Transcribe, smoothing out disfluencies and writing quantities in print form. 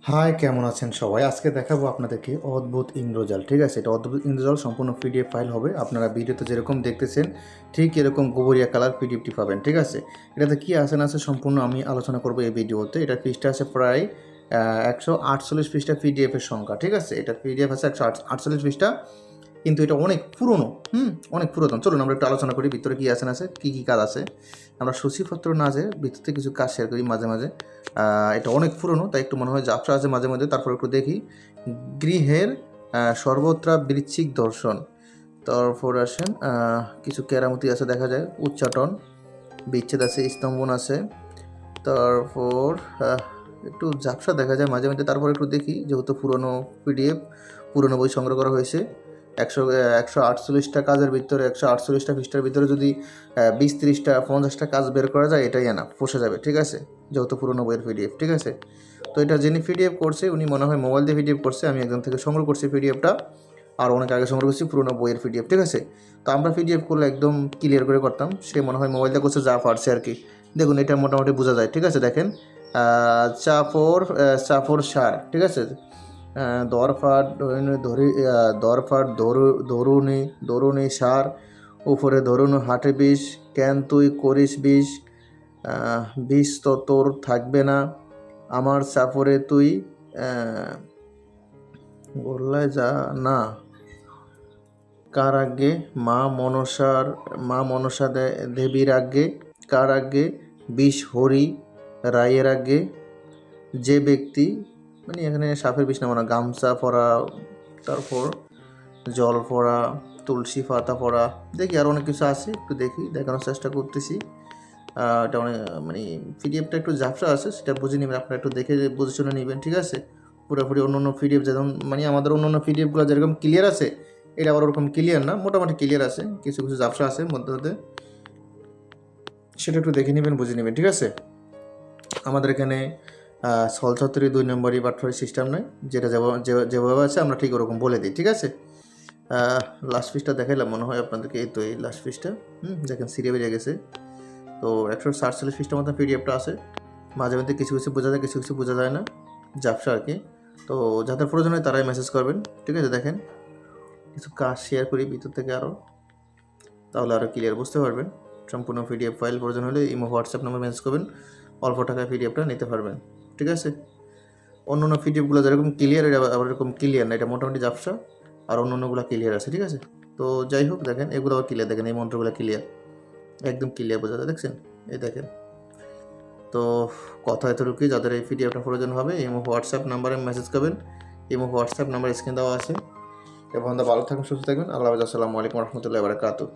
High, কেমন আছেন সবাই? আজকে দেখাবো আপনাদেরকে অদ্ভুত ইন্দ্রজাল। ঠিক আছে? এটা অদ্ভুত ইন্দ্রজাল সম্পূর্ণ পিডিএফ ফাইল হবে। আপনারা ভিডিওতে যেরকম দেখতেছেন ঠিক এরকম গোবরিয়া কালার পিডিএফটি পাবেন। ঠিক আছে? এটাতে কী আছে না আছে সম্পূর্ণ আমি আলোচনা করব এই ভিডিওতে। এটার পৃষ্ঠা আছে প্রায় 148 পৃষ্ঠা পিডিএফের সংখ্যা। ঠিক আছে? এটা পিডিএফ আছে 148 পৃষ্ঠা, কিন্তু এটা অনেক পুরনো। অনেক পুরাতন। চলুন আমরা একটু আলোচনা করি ভিতরে কী আছে না আছে, কী কী কাজ আছে। আমরা সূচিপত্র না যে ভিতর থেকে কিছু কাজ শেয়ার করি মাঝে মাঝে। এটা অনেক পুরনো, তাই একটু মনে হয় ঝাপসা আছে মাঝে মধ্যে। তারপর একটু দেখি গৃহের সর্বত্রা বৃশ্চিক দর্শন। তারপর আসেন কিছু কেরামতি আছে দেখা যায়, উচ্চাটন, বিচ্ছেদ আছে, স্তম্ভন আছে। তারপর একটু ঝাপসা দেখা যায় মাঝে মধ্যে। তারপর একটু দেখি, যেহেতু পুরনো পিডিএফ, পুরনো বই সংগ্রহ করা হয়েছে। 148টা কাজের ভিতরে, 148টা পৃষ্ঠার ভিতরে যদি 20-30টা 50টা কাজ বের করা যায়, এটাই না পোষা যাবে। ঠিক আছে? যেহেতু পুরনো বইয়ের পিডিএফ। ঠিক আছে? তো এটা যিনি পিডিএফ করছে উনি মনে হয় মোবাইল দিয়ে পিডিএফ করছে। আমি একজন থেকে সংগ্রহ করছি পিডিএফটা, আর অনেক আগে সংগ্রহ করছি পুরনো বইয়ের পিডিএফ। ঠিক আছে? তো আমরা পিডিএফ করলে একদম ক্লিয়ার করে করতাম, সে মনে হয় মোবাইল দিয়ে করছে, যা পারছে আর কি। দেখুন, এটা মোটামুটি বোঝা যায়। ঠিক আছে? দেখেন, চাপর সার। ঠিক আছে? দরফাট ধরি, দরফাট ধরুনি ধরুনি সার, উপরে ধরুন হাটে বিষ, কেন তুই করিস বিষ, বিষ তো তোর থাকবে না, আমার চাপরে তুই গোল্লায় যা না, কার আগে মা মনসা দেবীর আগে, কার আগে বিষ হরি রায়ের আগে, যে ব্যক্তি, মানে এখানে সাপের বিষ না, মানে গামছা পরা, তারপর জল পড়া, তুলসী পাতা পড়া, দেখি আর অনেক কিছু আছে, একটু দেখি, দেখানোর চেষ্টা করতেছি। এটা অনেক, মানে পিডিএফটা একটু ঝাপসা আছে, সেটা বুঝে নেবেন আপনারা, একটু দেখে বুঝে শুনে নেবেন। ঠিক আছে? পুরোপুরি অন্য অন্য পিডিএফ যেমন, মানে আমাদের অন্য অন্য পিডিএফগুলো যেরকম ক্লিয়ার আছে, এটা আবার ওরকম ক্লিয়ার না, মোটামুটি ক্লিয়ার আছে, কিছু কিছু ঝাপসা আছে মধ্যে মধ্যে, সেটা একটু দেখে নেবেন, বুঝে নেবেন। ঠিক আছে? আমাদের এখানে ছলছত্তরি 2 নম্বরই বাটফারি সিস্টেম নয়, যেটা যেভাবে আছে আমরা ঠিক ওরকম বলে দিই। ঠিক আছে? লাস্ট পিসটা দেখাইলাম মনে হয় আপনাদেরকে, এই তো এই লাস্ট পিসটা। দেখেন সিরিয়া বেরিয়ে গেছে। তো 147 পিসটার মতো পিডিএফটা আছে। মাঝে মধ্যে কিছু কিছু বোঝা যায়, কিছু কিছু বোঝা যায় না, ঝাপসা আর কি। তো যাদের প্রয়োজন হয় তারাই মেসেজ করবেন। ঠিক আছে? দেখেন, কিছু কাজ শেয়ার করি ভিতর থেকে আরও, তাহলে আরও ক্লিয়ার বুঝতে পারবেন। সম্পূর্ণ পিডিএফ ফাইল প্রয়োজন হলে ইমো হোয়াটসঅ্যাপ নাম্বার মেসেজ করবেন, অল্প টাকায় পিডিএফটা নিতে পারবেন। ঠিক আছে? অন্য অন্য পিডিএফগুলো যেরকম ক্লিয়ার, এটা আবার এরকম ক্লিয়ার না, এটা মোটামুটি ঝাপসা, আর অন্য অন্যগুলো ক্লিয়ার আছে। ঠিক আছে? তো যাই হোক, দেখেন এগুলো আবার ক্লিয়ার, দেখেন এই মন্ত্রগুলো ক্লিয়ার, একদম ক্লিয়ার বোঝা যায়, দেখছেন? এই দেখেন। তো কথা এতটুকুই, যাদের এই পিডিএফটা প্রয়োজন হবে ইমো হোয়াটসঅ্যাপ নাম্বারে মেসেজ করবেন। ইমো হোয়াটসঅ্যাপ নাম্বার স্ক্রিন দেওয়া আছে। এবং ভালো থাকুন, সুস্থ থাকবেন। আল্লাহ হাফেজ। আসসালামু আলাইকুম রহমতুল্লাহি ওয়া বারাকাতুহু।